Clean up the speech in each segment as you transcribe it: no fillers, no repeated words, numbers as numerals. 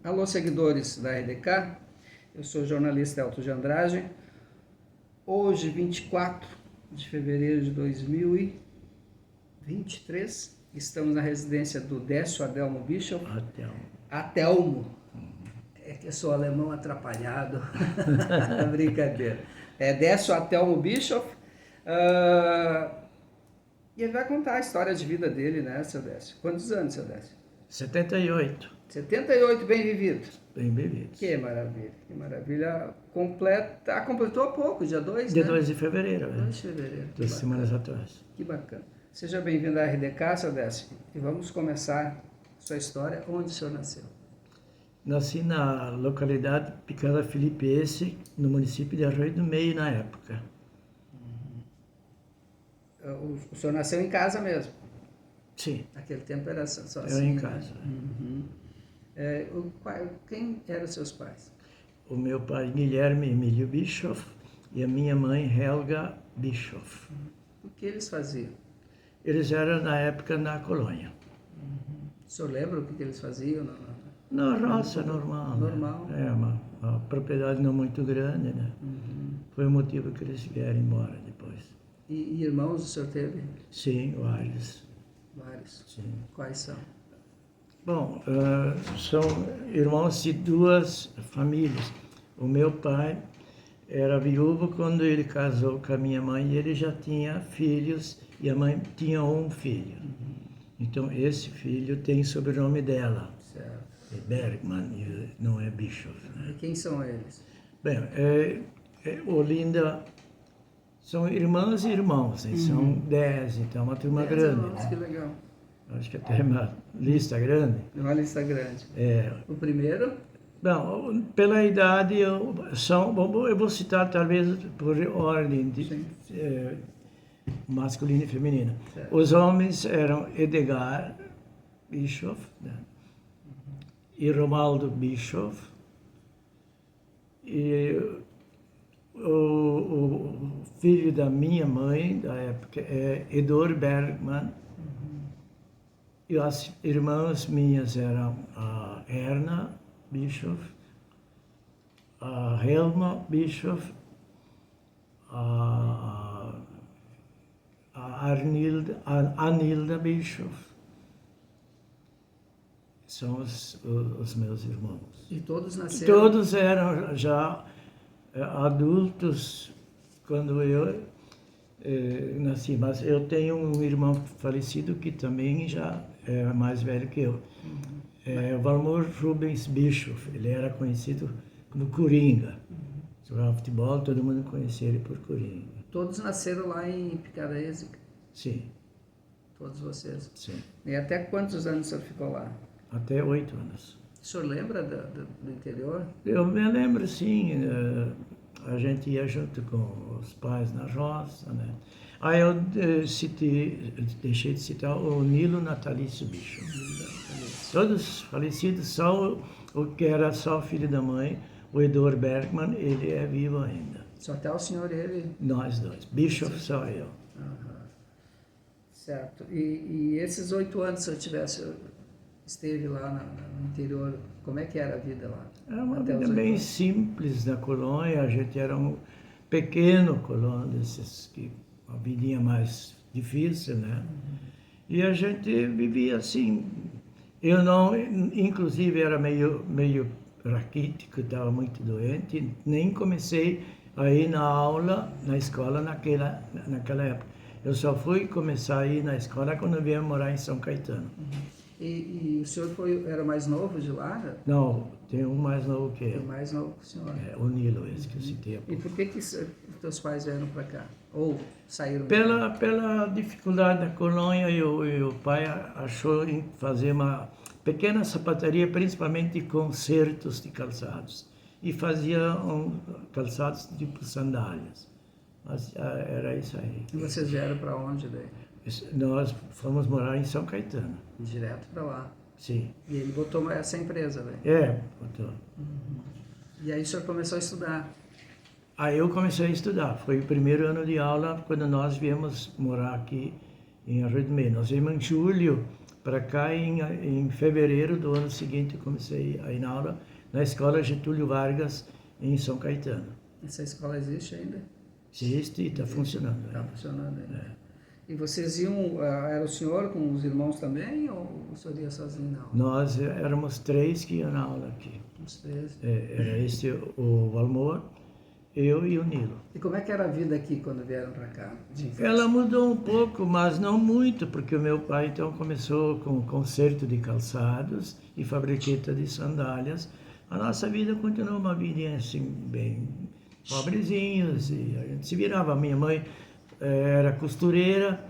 Alô, seguidores da RDK, eu sou o jornalista Elton de Andrade. Hoje, 24 de fevereiro de 2023, estamos na residência do Décio Adelmo Bischoff. Atelmo. É que eu sou alemão atrapalhado. Brincadeira. É Décio Adelmo Bischoff. E ele vai contar a história de vida dele, né, seu Décio? Quantos anos, seu Décio? 78. 78, bem vivido. Bem vivido. Que maravilha, que maravilha. Completou há pouco, dia 2, Dia né? 2 de fevereiro. 2 de fevereiro. 2 semanas atrás. Que bacana. Seja bem-vindo à RDK, seu Décio. E vamos começar sua história. Onde o senhor nasceu? Nasci na localidade Picada Filipense, no município de Arroio do Meio, na época. O senhor nasceu em casa mesmo? Sim. Naquele tempo era só assim? Era em casa. Uhum. Quem eram seus pais? O meu pai, Guilherme Emílio Bischoff, e a minha mãe, Helga Bischoff. O que eles faziam? Eles eram, na época, na colônia. O senhor lembra o que eles faziam? Na roça, normal. Normal. Né? É, uma propriedade não muito grande, né? Foi o motivo que eles vieram embora depois. E irmãos o senhor teve? Sim, vários. Vários? Sim. Quais são? Bom, são irmãos de duas famílias. O meu pai era viúvo quando ele casou com a minha mãe e ele já tinha filhos e a mãe tinha um filho. Então, esse filho tem sobrenome dela. Certo. É Bergman, não é Bischoff. Né? E quem são eles? Bem, Olinda são irmãs e irmãos, né? São 10, então uma turma 10 grande. irmãos, Né? que legal. Acho que até uma lista grande. Uma lista grande. É. O primeiro? Não, pela idade, eu vou citar talvez por ordem de masculina e feminina. Certo. Os homens eram Edgar Bischoff, né? E Romaldo Bischoff, e o filho da minha mãe, da época, é Edor Bergman, e as irmãs minhas eram a Erna Bischoff, a Helma Bischoff, a Anilda Bischoff. São os meus irmãos. E todos nasceram? Todos eram já adultos quando eu nasci, mas eu tenho um irmão falecido que também já era mais velho que eu. Valmor Rubens Bischoff, ele era conhecido como Coringa. Jogava futebol, todo mundo conhecia ele por Coringa. Todos nasceram lá em Picaresca? Sim. Todos vocês? Sim. E até quantos anos o senhor ficou lá? Até 8 anos. O senhor lembra do interior? Eu me lembro, sim. A gente ia junto com os pais na roça, né? Aí eu deixei de citar o Nilo Natalício Bischoff. Todos falecidos, só o que era só filho da mãe, o Edor Bergman, ele é vivo ainda. Só até o senhor ele? Nós dois. Bischoff só eu. Certo. E esses 8 anos, se eu esteve lá no interior, como é que era a vida lá? Era uma vida bem simples na colônia, a gente era um pequeno colônia, desses que a vidinha mais difícil, né? E a gente vivia assim. Eu não, inclusive era meio raquítico, estava muito doente, nem comecei a ir na escola naquela época. Eu só fui começar a ir na escola quando eu vim morar em São Caetano. E o senhor era mais novo de lá? Não, tem um mais novo que eu. Tem mais novo que o senhor. O Nilo, esse que eu citei há pouco. E por que teus pais vieram para cá? Ou saíram? Pela dificuldade da colônia, e o pai achou em fazer uma pequena sapataria, principalmente de consertos de calçados. E fazia calçados tipo sandálias. Mas era isso aí. E vocês vieram para onde daí? Nós fomos morar em São Caetano. Direto para lá? Sim. E ele botou essa empresa daí? Botou. E aí o senhor começou a estudar? Aí eu comecei a estudar. Foi o primeiro ano de aula quando nós viemos morar aqui em Arroio do Meio. Nós viemos em julho para cá em fevereiro do ano seguinte eu comecei a ir na aula na Escola Getúlio Vargas, em São Caetano. Essa escola existe ainda? Existe e está funcionando. Está funcionando ainda. E vocês iam, era o senhor com os irmãos também, ou o senhor ia sozinho na aula? Nós éramos 3 que iam na aula aqui. Os 3. Era esse o Valmor, eu e o Nilo. E como é que era a vida aqui quando vieram para cá? Ela mudou um pouco, mas não muito, porque o meu pai então começou com conserto de calçados e fabriqueta de sandálias. A nossa vida continuou uma vida assim, bem pobrezinhos, e a gente se virava. A minha mãe era costureira,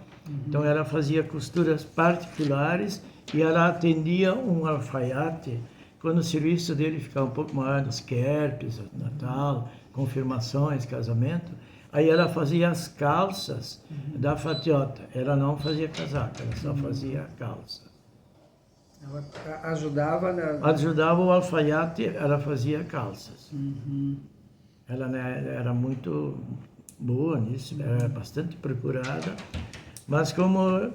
então ela fazia costuras particulares e ela atendia um alfaiate quando o serviço dele ficava um pouco maior, nos querpes, Natal, confirmações, casamento. Aí ela fazia as calças da fatiota, ela não fazia casaco, ela só fazia a calça. Ela ajudava Ajudava o alfaiate, ela fazia calças. Ela era muito boa nisso, era bastante procurada, mas como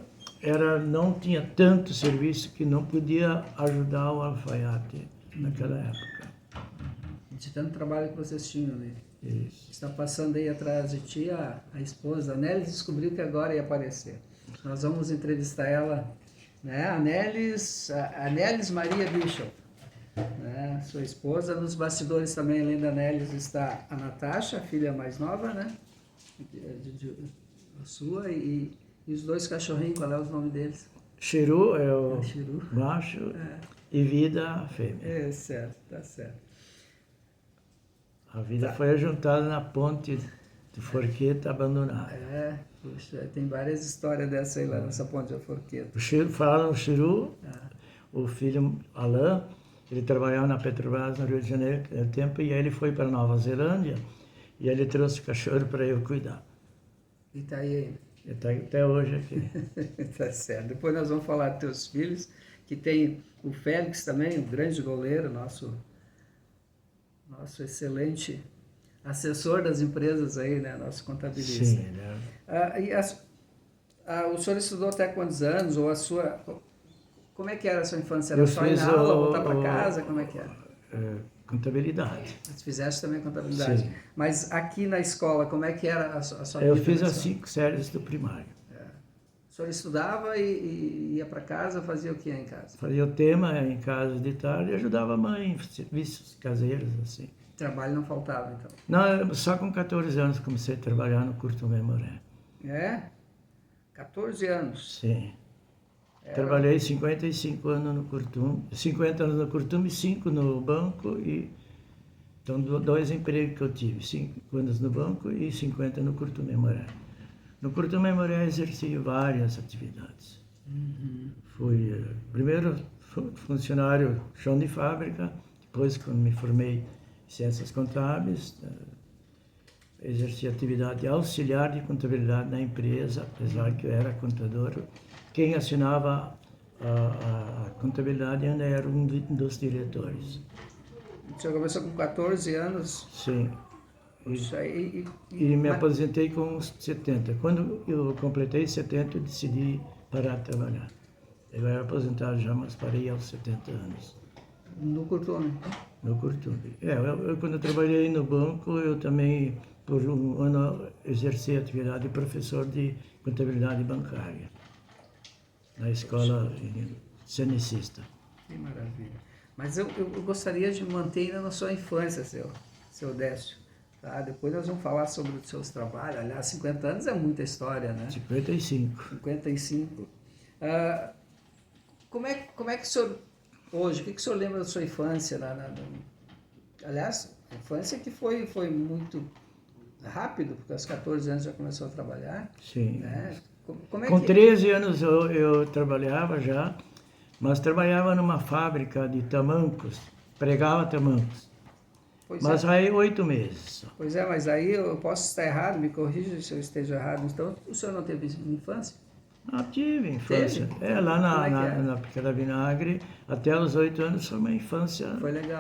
não tinha tanto serviço que não podia ajudar o alfaiate naquela época. De tanto trabalho que vocês tinham ali. Isso. Está passando aí atrás de ti a esposa. A Nélis descobriu que agora ia aparecer. Nós vamos entrevistar ela, né? A Nélis Maria Bishop, né? Sua esposa. Nos bastidores também, além da Nélis, está a Natasha, a filha mais nova, né? A sua, e os 2 cachorrinhos, qual é o nome deles? Chiru é o Chiru. macho e Vida a fêmea. É, certo, tá certo. A Vida foi ajuntada na ponte de Forqueta abandonada. Puxa, tem várias histórias dessa aí lá nessa ponte de Forqueta. Fala no Chiru, o filho Alain, ele trabalhava na Petrobras no Rio de Janeiro há tempo, e aí ele foi para Nova Zelândia e ele trouxe o cachorro para eu cuidar. E tá aí ainda. Ele está até hoje aqui. Tá certo. Depois nós vamos falar dos teus filhos, que tem o Félix também, um grande goleiro, nosso excelente assessor das empresas aí, né? Nosso contabilista. Sim, né? O senhor estudou até quantos anos? Ou a sua... Como é que era a sua infância? Era só ir na aula, voltar para casa? Como é que era? Contabilidade. Você fizeste também contabilidade. Sim. Mas aqui na escola, como é que era a sua Eu vida? fiz as 5 séries do primário. O senhor estudava e ia para casa, fazia o que em casa? Fazia o tema em casa de tarde e ajudava a mãe em serviços caseiros, assim. Trabalho não faltava, então? Não, só com 14 anos comecei a trabalhar no Curto Memoré. 14 anos. Sim. Trabalhei 55 anos no Curtum, 50 anos no Curtum e 5 no banco. Então, 2 empregos que eu tive, 5 anos no banco e 50 no Curtum Memoré. No Curtum Memoré exerci várias atividades. Fui primeiro funcionário chão de fábrica, depois quando me formei em ciências contábeis, exerci atividade auxiliar de contabilidade na empresa, apesar que eu era contador. Quem assinava a contabilidade ainda era um dos diretores. O senhor começou com 14 anos? Sim. Puxa, E me aposentei com uns 70. Quando eu completei 70, eu decidi parar de trabalhar. Eu era aposentado já, mas parei aos 70 anos. No Curtume? No Curtume. Quando eu trabalhei no banco, eu também, por um ano, exerci a atividade de professor de contabilidade bancária na escola cenicista. Que maravilha. Mas eu gostaria de manter ainda na sua infância, seu Décio. Tá? Depois nós vamos falar sobre os seus trabalhos. Aliás, 50 anos é muita história, né? 55. 55. Como é que o senhor, hoje, o que o senhor lembra da sua infância? Aliás, a infância que foi muito rápido, porque aos 14 anos já começou a trabalhar. Sim. Né? Com 13 anos eu trabalhava já, mas trabalhava numa fábrica de tamancos, pregava tamancos. Mas aí 8 meses. Pois é, mas aí eu posso estar errado, me corrija se eu esteja errado. Então, o senhor não teve infância? Tive infância. Lá na Pequena Vinagre, até os 8 anos foi uma infância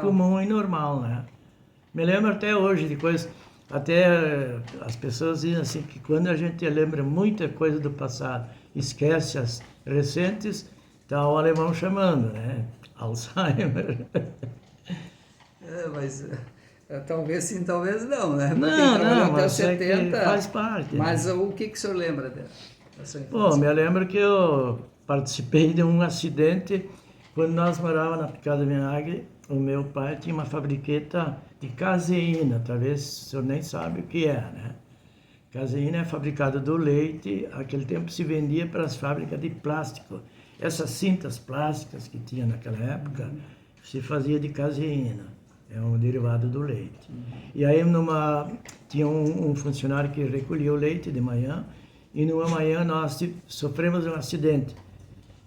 comum e normal, né? Me lembro até hoje de coisas. Até as pessoas dizem assim que quando a gente lembra muita coisa do passado, esquece as recentes, Tá o alemão chamando, né? Alzheimer. Mas talvez sim, talvez não, né? Porque ele Não, trabalhou não, até os mas é que 70. faz parte. Mas Né? o que o senhor lembra da sua Bom, infância? me lembro que eu participei de um acidente quando nós morávamos na Picada Vinagre. O meu pai tinha uma fabriqueta de caseína, talvez o senhor nem sabe o que é, né? Caseína é fabricada do leite, naquele tempo se vendia para as fábricas de plástico. Essas cintas plásticas que tinha naquela época, se fazia de caseína, é um derivado do leite. E aí tinha um funcionário que recolhia o leite de manhã, e numa manhã nós sofremos um acidente.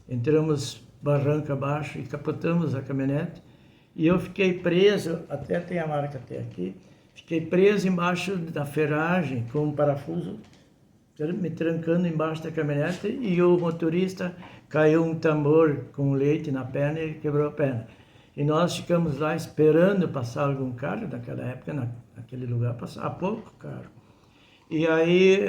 Entramos barranca abaixo e capotamos a caminhonete, e eu fiquei preso, até tem a marca até aqui, fiquei preso embaixo da ferragem com um parafuso, me trancando embaixo da caminhonete, e o motorista caiu um tambor com leite na perna e quebrou a perna. E nós ficamos lá esperando passar algum carro, naquela época, naquele lugar, passava pouco carro. E aí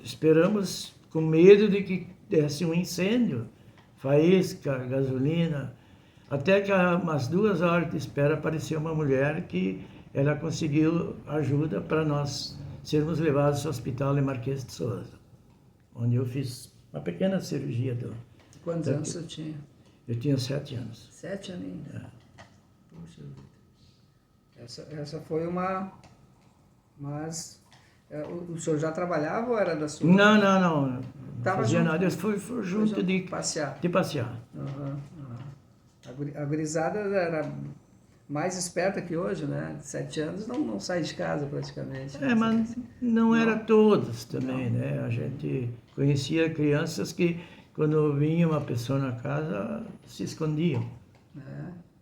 esperamos com medo de que desse um incêndio, faísca, gasolina, até que umas 2 horas de espera apareceu uma mulher que ela conseguiu ajuda para nós sermos levados ao hospital de Marquês de Souza, onde eu fiz uma pequena cirurgia. Quantos anos você tinha? Eu tinha 7 anos. 7 aninhos? Puxa vida. Essa foi uma... Mas o senhor já trabalhava ou era da sua... Não. Não Tava fazia junto, nada. Eu fui junto de passear. De passear. A gurizada era mais esperta que hoje, né? De 7 anos não sai de casa praticamente. Mas não era todos também, né? A gente conhecia crianças que, quando vinha uma pessoa na casa, se escondiam.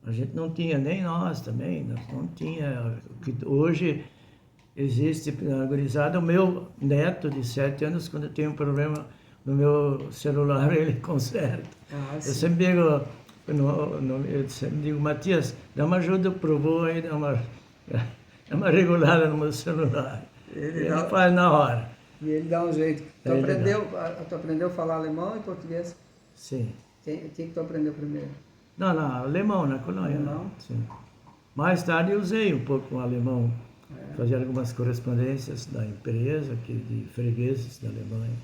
A gente não tinha, nem nós também, nós não tinha. Hoje existe na gurizada. O meu neto de 7 anos, quando tem um problema no meu celular, ele conserta. Eu sempre digo, eu sempre digo, Matias, dá uma ajuda pro vô aí, dá uma regulada no meu celular. Ele faz na hora. E ele dá um jeito. Tu aprendeu a falar alemão e português? Sim. O que tu aprendeu primeiro? Não, alemão, na colônia. Alemão? Sim. Mais tarde eu usei um pouco o alemão. Fazia algumas correspondências da empresa, de fregueses da Alemanha.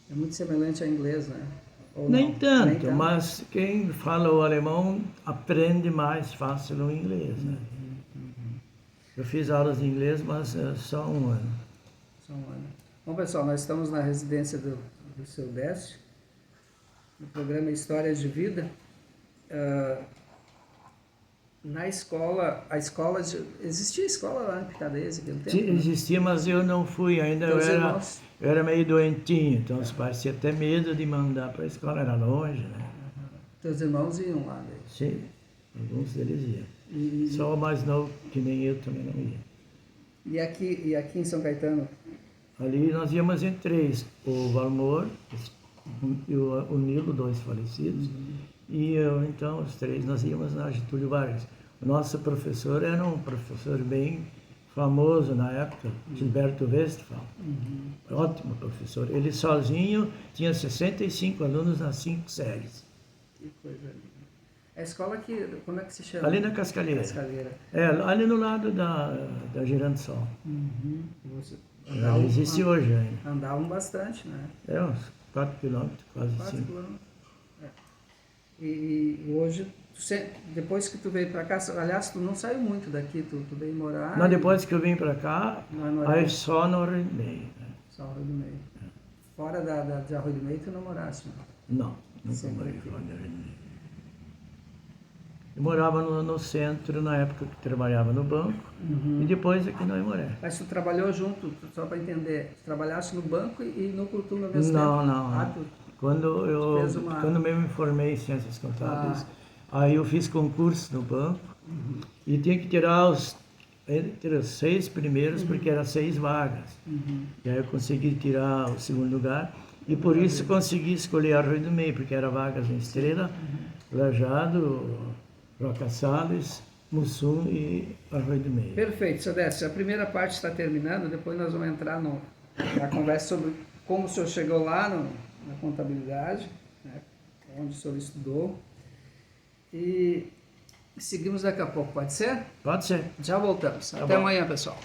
É muito semelhante ao inglês, né? Nem tanto, mas quem fala o alemão aprende mais fácil o inglês, né? Eu fiz aulas de inglês, mas só um ano. Só um ano. Bom, pessoal, nós estamos na residência do seu Décio, no programa Histórias de Vida. Na escola, existia escola lá em Picadez naquele tempo? Sim, existia, mas eu não fui ainda, eu era meio doentinho, então os pais tinham até medo de mandar para a escola, era longe, né? Teus irmãos iam lá? Daí. Sim, alguns deles iam. Só o mais novo, que nem eu, também não ia. E aqui em São Caetano? Ali nós íamos em 3, o Valmor, o Nilo, 2 falecidos, e eu, então, os 3, nós íamos na Getúlio Vargas. O nosso professor era um professor bem famoso na época, Gilberto Westphal. Ótimo professor. Ele sozinho tinha 65 alunos nas 5 séries. Que coisa linda. A escola aqui, como é que se chama? Ali na Cascalheira. Cascalheira. Ali no lado da Girando Sol. Existe hoje ainda. Andavam bastante, né? Uns 4 quilômetros, quase 5. Quilômetros. E hoje, depois que tu veio para cá, aliás, tu não saiu muito daqui, tu veio morar... Não, depois que eu vim para cá, aí só no Rio do Meio. Né? Só no Rio do Meio. Fora de Arroio do Meio, tu não moraste, não? Não, nunca morei fora do Rio do Meio. Eu morava no centro, na época que trabalhava no banco, e depois aqui no Aimoré. Mas tu trabalhou junto, só para entender, tu trabalhaste no banco e no Cultura ao mesmo tempo? Não. Não. Quando eu me formei em Ciências Contábeis, aí eu fiz concurso no banco, e tinha que tirar entre os 6 primeiros, porque eram 6 vagas. E aí eu consegui tirar o 2º lugar, e por isso consegui escolher Arroio do Meio, porque era vagas em Estrela, Lajado, Roca Salles, Mussum e Arroio do Meio. Perfeito, seu Décio. A primeira parte está terminando, depois nós vamos entrar na conversa sobre como o senhor chegou lá na contabilidade, né? onde o senhor estudou. E seguimos daqui a pouco, pode ser? Pode ser. Já voltamos. Tá Até bom. amanhã, pessoal.